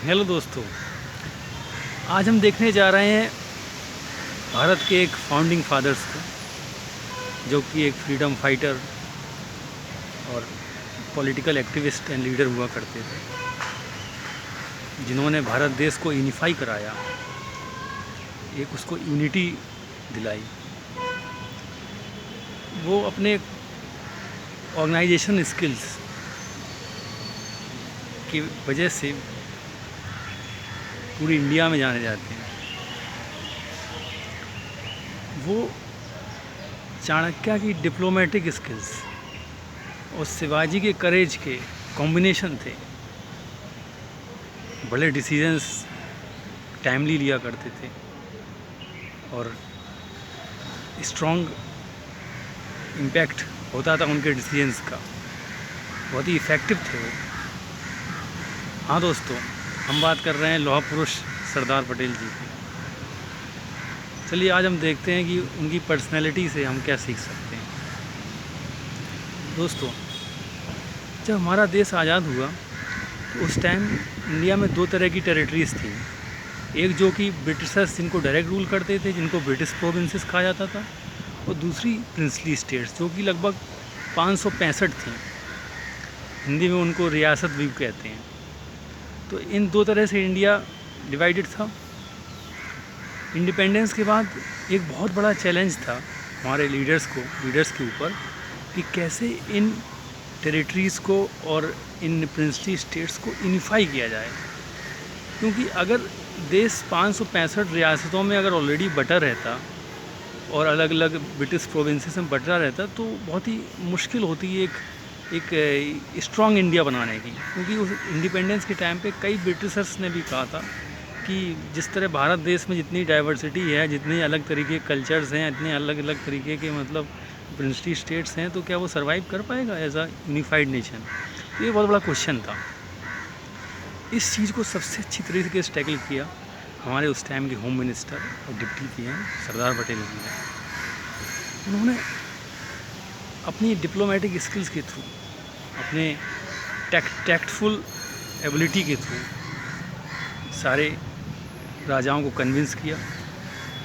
Hello दोस्तों, आज हम देखने जा रहे हैं भारत के एक फाउंडिंग फादर्स को, जो कि एक फ्रीडम फाइटर और पॉलिटिकल एक्टिविस्ट एंड लीडर हुआ करते थे, जिन्होंने भारत देश को यूनिफाई कराया, एक उसको यूनिटी दिलाई। वो अपने ऑर्गेनाइजेशन स्किल्स की वजह से पूरी इंडिया में जाने जाते हैं। वो चाणक्य की डिप्लोमेटिक स्किल्स और शिवाजी के करेज के कॉम्बिनेशन थे। बड़े डिसीजंस टाइमली लिया करते थे और स्ट्रॉन्ग इम्पैक्ट होता था उनके डिसीजंस का। बहुत ही इफ़ेक्टिव थे वो। हाँ दोस्तों, हम बात कर रहे हैं लौह पुरुष सरदार पटेल जी की। चलिए आज हम देखते हैं कि उनकी पर्सनैलिटी से हम क्या सीख सकते हैं। दोस्तों, जब हमारा देश आज़ाद हुआ तो उस टाइम इंडिया में दो तरह की टेरिटरीज़ थी। एक जो कि ब्रिटिशर्स जिनको डायरेक्ट रूल करते थे, जिनको ब्रिटिश प्रोविंसेस कहा जाता था, और दूसरी प्रिंसली स्टेट्स जो कि लगभग 565 थी। हिंदी में उनको रियासत भी कहते हैं। तो इन दो तरह से इंडिया डिवाइडेड था। इंडिपेंडेंस के बाद एक बहुत बड़ा चैलेंज था हमारे लीडर्स के ऊपर कि कैसे इन टेरिटरीज़ को और इन प्रिंसली स्टेट्स को यूनिफाई किया जाए। क्योंकि अगर देश 565 रियासतों में अगर ऑलरेडी बटा रहता और अलग अलग ब्रिटिश प्रोविंसेस में बटा रहता तो बहुत ही मुश्किल होती है एक स्ट्रॉन्ग इंडिया बनाने की। क्योंकि उस इंडिपेंडेंस के टाइम पे कई ब्रिटिशर्स ने भी कहा था कि जिस तरह भारत देश में जितनी डाइवर्सिटी है, जितने अलग तरीके के कल्चर्स हैं, इतने अलग अलग तरीके के मतलब प्रिंसली स्टेट्स हैं, तो क्या वो सर्वाइव कर पाएगा एज अ यूनिफाइड नेशन। तो ये बहुत बड़ा क्वेश्चन था। इस चीज़ को सबसे अच्छी तरीके से टैकल किया हमारे उस टाइम के होम मिनिस्टर और डिप्टी पीएम सरदार पटेल जी ने। उन्होंने अपनी डिप्लोमेटिक स्किल्स के थ्रू, अपने टैक्टफुल एबिलिटी के थ्रू सारे राजाओं को कन्विंस किया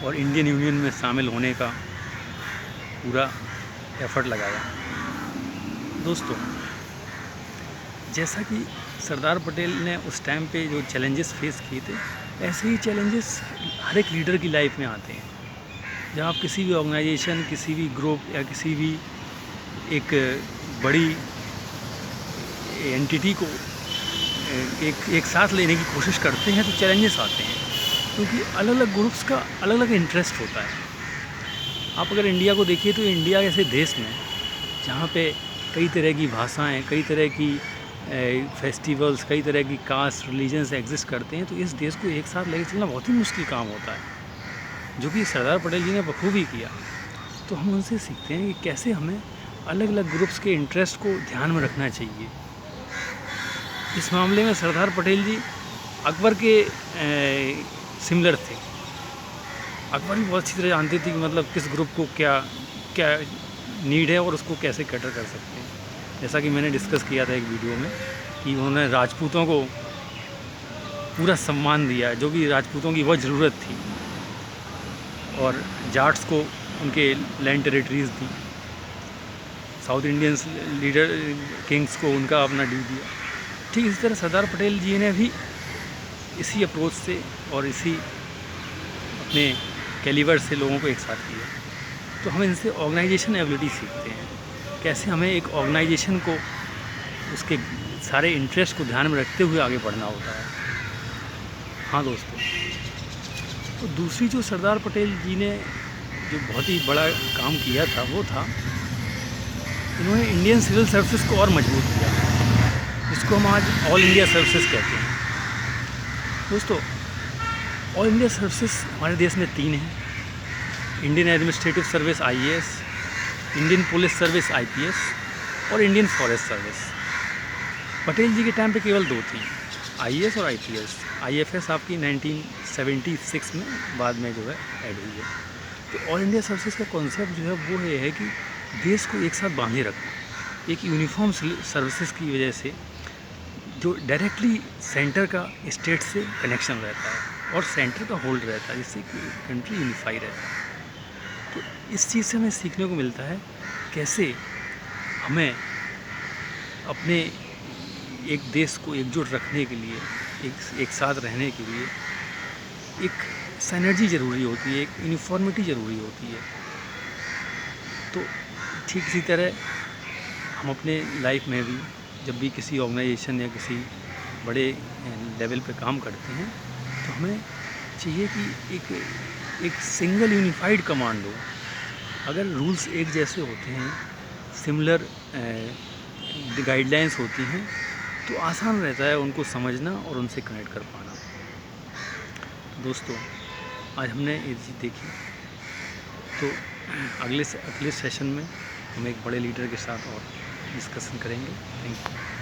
और इंडियन यूनियन में शामिल होने का पूरा एफर्ट लगाया। दोस्तों, जैसा कि सरदार पटेल ने उस टाइम पे जो चैलेंजेस फेस किए थे, ऐसे ही चैलेंजेस हर एक लीडर की लाइफ में आते हैं। जब आप किसी भी ऑर्गेनाइजेशन, किसी भी ग्रुप या किसी भी एक बड़ी एंटिटी को एक साथ लेने की कोशिश करते हैं तो चैलेंजेस आते हैं। क्योंकि अलग अलग ग्रुप्स का अलग अलग इंटरेस्ट होता है। आप अगर इंडिया को देखिए तो इंडिया जैसे देश में जहाँ पे कई तरह की भाषाएं, कई तरह की फेस्टिवल्स, कई तरह की कास्ट, रिलीजन्स एग्जिस्ट करते हैं, तो इस देश को एक साथ लेकर चलना बहुत ही मुश्किल काम होता है, जो कि सरदार पटेल जी ने बखूबी किया। तो हम उनसे सीखते हैं कि कैसे हमें अलग अलग ग्रुप्स के इंटरेस्ट को ध्यान में रखना चाहिए। इस मामले में सरदार पटेल जी अकबर के सिमिलर थे। अकबर भी बहुत अच्छी तरह जानते थे कि मतलब किस ग्रुप को क्या क्या नीड है और उसको कैसे कैटर कर सकते हैं। जैसा कि मैंने डिस्कस किया था एक वीडियो में कि उन्होंने राजपूतों को पूरा सम्मान दिया, जो कि राजपूतों की बहुत ज़रूरत थी, और जाट्स को उनके लैंड टेरिटरीज़ दी, साउथ इंडियंस लीडर किंग्स को उनका अपना ड्यू दिया। ठीक इसी तरह सरदार पटेल जी ने भी इसी अप्रोच से और इसी अपने कैलिबर से लोगों को एक साथ किया। तो हम इनसे ऑर्गेनाइजेशन एबिलिटी सीखते हैं, कैसे हमें एक ऑर्गेनाइजेशन को उसके सारे इंटरेस्ट को ध्यान में रखते हुए आगे बढ़ना होता है। हाँ दोस्तों, तो दूसरी जो सरदार पटेल जी ने जो बहुत ही बड़ा काम किया था वो था, इन्होंने इंडियन सिविल सर्विसेज को और मजबूत किया, जिसको हम आज ऑल इंडिया सर्विसेज कहते हैं। दोस्तों, ऑल इंडिया सर्विसेज हमारे देश में 3 हैं: Indian administrative service IAS, Indian police service IPS और इंडियन फॉरेस्ट सर्विस। पटेल जी के टाइम पे केवल 2 थी, IAS और IPS। IFS आपकी 1976 में बाद में जो है ऐड हुई है। तो ऑल इंडिया सर्विसेज का कॉन्सेप्ट जो है वो ये है कि देश को एक साथ बांधे रखना, एक यूनिफॉर्म सर्विसेज की वजह से जो डायरेक्टली सेंटर का स्टेट से कनेक्शन रहता है और सेंटर का होल्ड रहता है, जिससे कि कंट्री यूनिफाई रहता है। तो इस चीज़ से हमें सीखने को मिलता है कैसे हमें अपने एक देश को एकजुट रखने के लिए, एक साथ रहने के लिए एक सिनर्जी ज़रूरी होती है, एक यूनिफॉर्मिटी ज़रूरी होती है। तो ठीक इसी तरह हम अपने लाइफ में भी जब भी किसी ऑर्गेनाइजेशन या किसी बड़े लेवल पे काम करते हैं तो हमें चाहिए कि एक सिंगल यूनिफाइड कमांड हो। अगर रूल्स एक जैसे होते हैं, सिमिलर गाइडलाइंस होती हैं, तो आसान रहता है उनको समझना और उनसे कनेक्ट कर पाना। तो दोस्तों, आज हमने ये चीज़ देखी, तो अगले सेशन में हम एक बड़े लीडर के साथ और डिस्कशन करेंगे। Thank you.